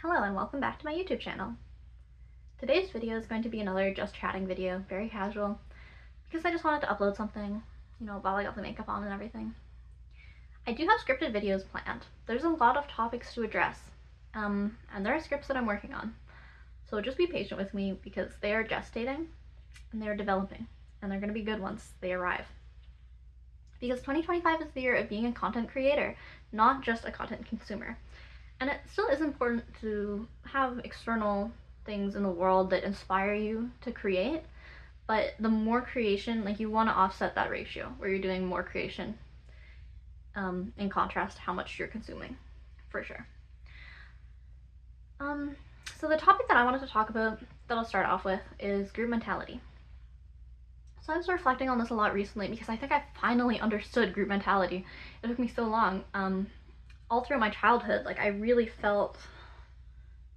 Hello and welcome back to my YouTube channel. Today's video is going to be another just chatting video, very casual, because I just wanted to upload something, while I got the makeup on and everything. I do have scripted videos planned. There's a lot of topics to address, and there are scripts that I'm working on. So just be patient with me because they are gestating and they are developing, and they're going to be good once they arrive. Because 2025 is the year of being a content creator, not just a content consumer. And it still is important to have external things in the world that inspire you to create, but the more creation, you want to offset that ratio where you're doing more creation in contrast to how much you're consuming, for sure. So the topic that I wanted to talk about, that I'll start off with, is group mentality. So I was reflecting on this a lot recently because I think I finally understood group mentality. It took me so long. All through my childhood, I really felt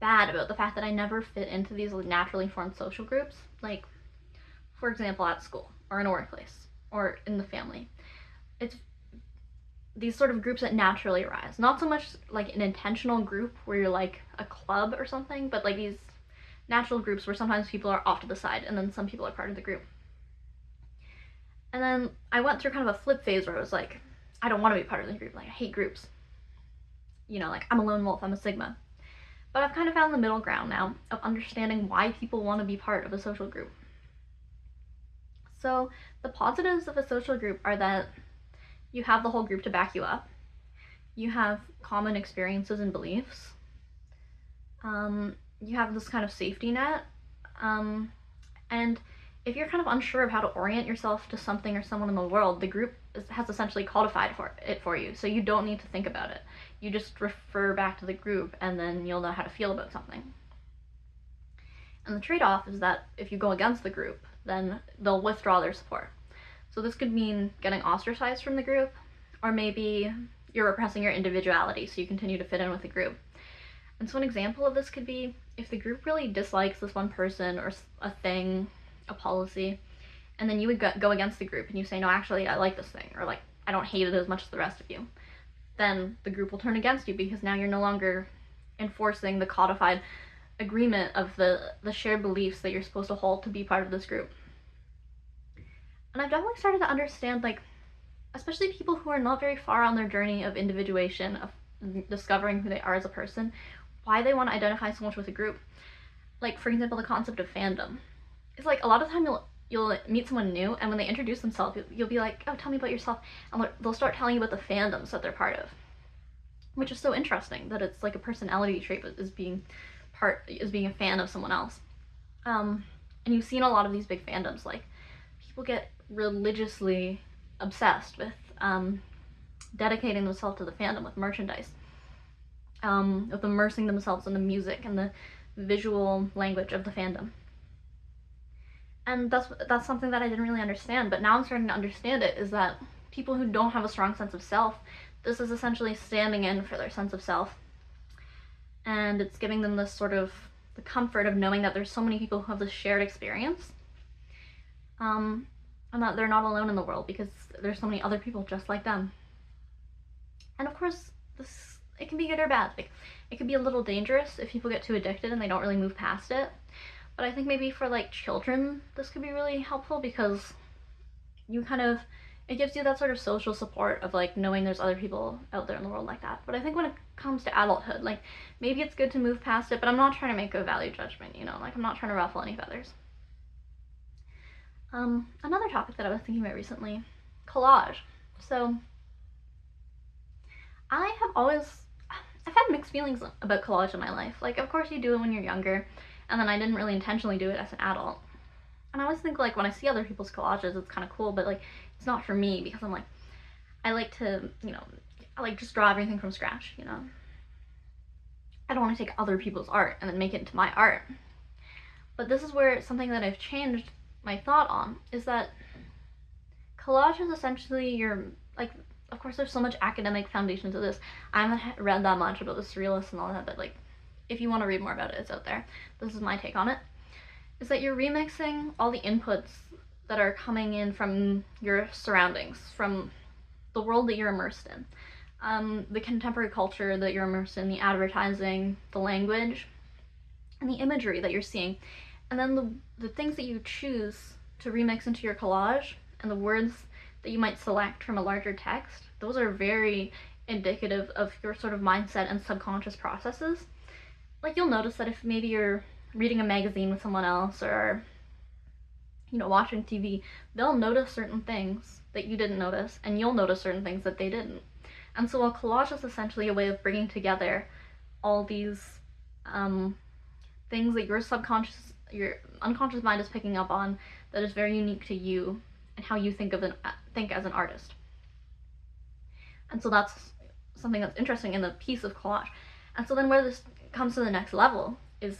bad about the fact that I never fit into these naturally formed social groups, for example, at school, or in a workplace, or in the family. It's these sort of groups that naturally arise. Not so much an intentional group where you're a club or something, but these natural groups where sometimes people are off to the side and then some people are part of the group. And then I went through kind of a flip phase where I was I don't want to be part of the group, I hate groups. I'm a lone wolf, I'm a sigma. But I've kind of found the middle ground now of understanding why people want to be part of a social group. So the positives of a social group are that you have the whole group to back you up. You have common experiences and beliefs. You have this kind of safety net. And if you're kind of unsure of how to orient yourself to something or someone in the world, the group has essentially codified it for you, so you don't need to think about it. You just refer back to the group and then you'll know how to feel about something. And the trade-off is that if you go against the group, then they'll withdraw their support. So this could mean getting ostracized from the group, or maybe you're repressing your individuality so you continue to fit in with the group. And so an example of this could be if the group really dislikes this one person or a thing, a policy, and then you would go against the group and you say, no, actually I like this thing, or I don't hate it as much as the rest of you, then the group will turn against you because now you're no longer enforcing the codified agreement of the shared beliefs that you're supposed to hold to be part of this group. And I've definitely started to understand, especially people who are not very far on their journey of individuation, of discovering who they are as a person, why they want to identify so much with a group. For example, the concept of fandom. It's a lot of the time you'll meet someone new, and when they introduce themselves, you'll be like, oh, tell me about yourself, and they'll start telling you about the fandoms that they're part of, which is so interesting that it's a personality trait is being a fan of someone else. And you've seen a lot of these big fandoms, people get religiously obsessed with dedicating themselves to the fandom with merchandise, with immersing themselves in the music and the visual language of the fandom. And that's something that I didn't really understand, but now I'm starting to understand it, is that people who don't have a strong sense of self, this is essentially standing in for their sense of self. And it's giving them this sort of the comfort of knowing that there's so many people who have this shared experience, and that they're not alone in the world because there's so many other people just like them. And of course, it can be good or bad. It could be a little dangerous if people get too addicted and they don't really move past it. But I think maybe for children, this could be really helpful because it gives you that sort of social support of knowing there's other people out there in the world like that. But I think when it comes to adulthood, maybe it's good to move past it, but I'm not trying to make a value judgment, I'm not trying to ruffle any feathers. Another topic that I was thinking about recently, collage. So I've had mixed feelings about collage in my life. Of course you do it when you're younger, and then I didn't really intentionally do it as an adult. And I always think when I see other people's collages, it's kind of cool, but it's not for me because I'm I like to, I just draw everything from scratch, I don't want to take other people's art and then make it into my art. But this is where something that I've changed my thought on is that collage is essentially of course there's so much academic foundation to this. I haven't read that much about the surrealists and all that, but if you want to read more about it, it's out there. This is my take on it. Is that you're remixing all the inputs that are coming in from your surroundings, from the world that you're immersed in. the contemporary culture that you're immersed in, the advertising, the language, and the imagery that you're seeing. And then the things that you choose to remix into your collage and the words that you might select from a larger text, those are very indicative of your sort of mindset and subconscious processes. Like, you'll notice that if maybe you're reading a magazine with someone else, or watching TV, they'll notice certain things that you didn't notice, and you'll notice certain things that they didn't. And so a collage is essentially a way of bringing together all these things that your unconscious mind is picking up on, that is very unique to you and how you think as an artist. And so that's something that's interesting in the piece of collage. And so then where this comes to the next level is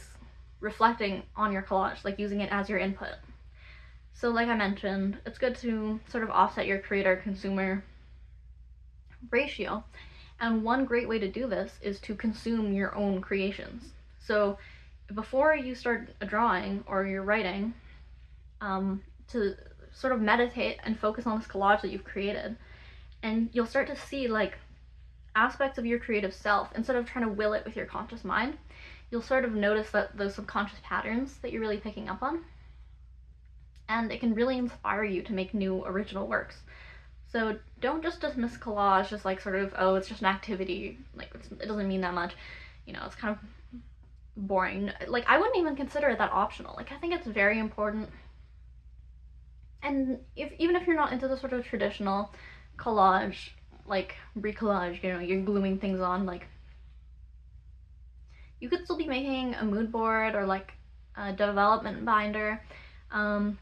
reflecting on your collage, like using it as your input. So like I mentioned, it's good to sort of offset your creator-consumer ratio. And one great way to do this is to consume your own creations. So before you start a drawing or you're writing, to sort of meditate and focus on this collage that you've created, and you'll start to see like aspects of your creative self. Instead of trying to will it with your conscious mind, you'll sort of notice that those subconscious patterns that you're really picking up on, and it can really inspire you to make new original works. So don't just dismiss collage as like sort of, oh, it's just an activity, like it doesn't mean that much, it's kind of boring. Like, I wouldn't even consider it that optional. Like, I think it's very important. And even if you're not into the sort of traditional collage, like bricolage, you're gluing things on, like, you could still be making a mood board or like a development binder,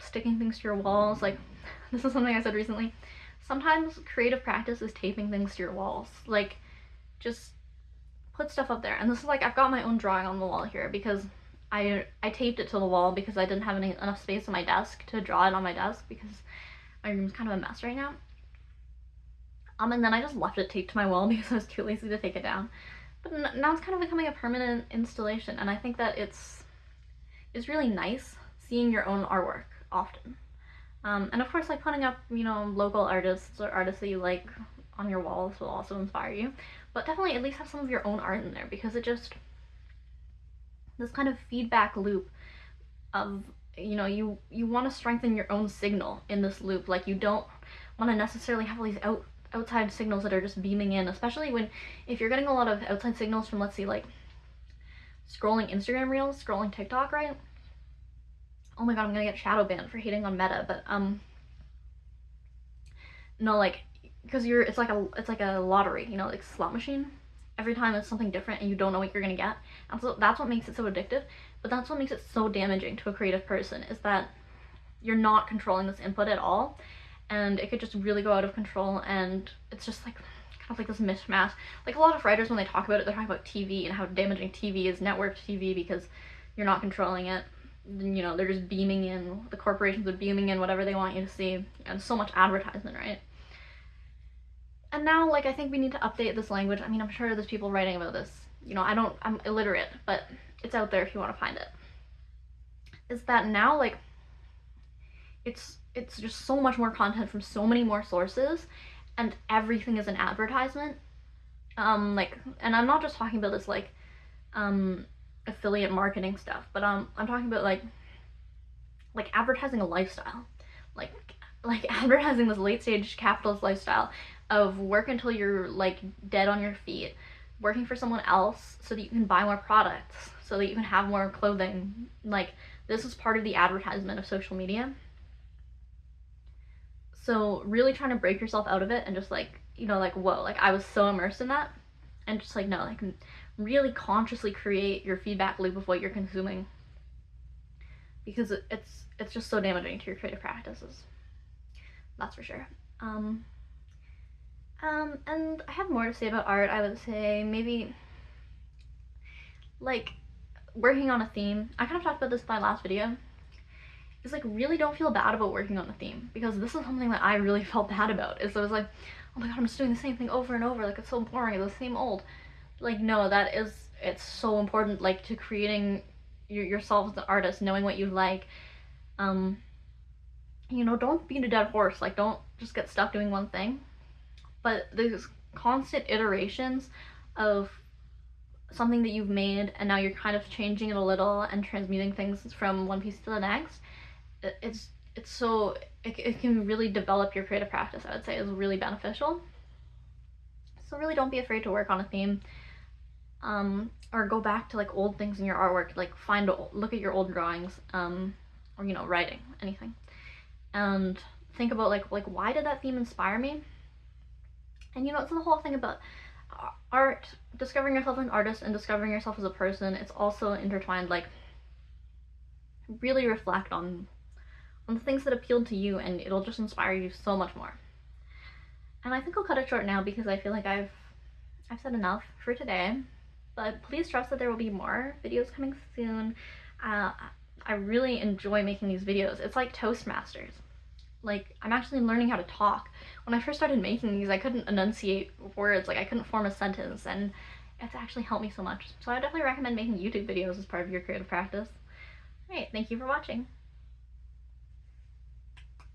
sticking things to your walls. Like, this is something I said recently. Sometimes creative practice is taping things to your walls. Like, just put stuff up there. And this is like, I've got my own drawing on the wall here because I taped it to the wall because I didn't have enough space on my desk to draw it on my desk, because my room's kind of a mess right now. And then I just left it taped to my wall because I was too lazy to take it down. But now it's kind of becoming a permanent installation, and I think that it's really nice seeing your own artwork often. And of course, like, putting up, local artists or artists that you like on your walls will also inspire you. But definitely at least have some of your own art in there, because it just, this kind of feedback loop of, you want to strengthen your own signal in this loop. Like, you don't want to necessarily have all these outside signals that are just beaming in, especially if you're getting a lot of outside signals from, let's see, like scrolling Instagram reels, scrolling TikTok, right? Oh my god, I'm gonna get shadow banned for hating on Meta, but no, like, because it's like a lottery, like slot machine. Every time it's something different and you don't know what you're gonna get. And so that's what makes it so addictive, but that's what makes it so damaging to a creative person, is that you're not controlling this input at all, and it could just really go out of control, and it's just like kind of like this mishmash. Like, a lot of writers, when they talk about it, they're talking about TV and how damaging TV is, networked TV, because you're not controlling it. They're just beaming in, the corporations are beaming in whatever they want you to see, and so much advertisement, right? And now, like, I think we need to update this language. I mean, I'm sure there's people writing about this. I'm illiterate, but it's out there if you want to find it. Is that now, like, it's just so much more content from so many more sources, and everything is an advertisement. Like, and I'm not just talking about this, like, affiliate marketing stuff, but I'm talking about like advertising a lifestyle, like advertising this late stage capitalist lifestyle of work until you're like dead on your feet, working for someone else so that you can buy more products, so that you can have more clothing. Like, this is part of the advertisement of social media. So really trying to break yourself out of it and just like, like, whoa, like, I was so immersed in that, and just like, no, like, really consciously create your feedback loop of what you're consuming, because it's just so damaging to your creative practices. That's for sure. And I have more to say about art. I would say maybe like working on a theme. I kind of talked about this in my last video. Is like, really don't feel bad about working on a theme, because this is something that I really felt bad about. Is I was like, oh my god, I'm just doing the same thing over and over, like, it's so boring, it's the same old. Like, no, it's so important, like, to creating yourself as an artist, knowing what you like. Don't beat a dead horse. Like, don't just get stuck doing one thing. But there's constant iterations of something that you've made, and now you're kind of changing it a little and transmuting things from one piece to the next. It's so it can really develop your creative practice. I would say is really beneficial. So really don't be afraid to work on a theme, or go back to like old things in your artwork, like look at your old drawings, or writing, anything, and think about like why did that theme inspire me. And it's the whole thing about art, discovering yourself as an artist and discovering yourself as a person. It's also intertwined. Like, really reflect on the things that appealed to you, and it'll just inspire you so much more. And I think I'll cut it short now because I feel like I've said enough for today. But please trust that there will be more videos coming soon. I really enjoy making these videos. It's like Toastmasters. Like, I'm actually learning how to talk. When I first started making these, I couldn't enunciate words, like I couldn't form a sentence, and it's actually helped me so much. So I definitely recommend making YouTube videos as part of your creative practice. Alright, thank you for watching.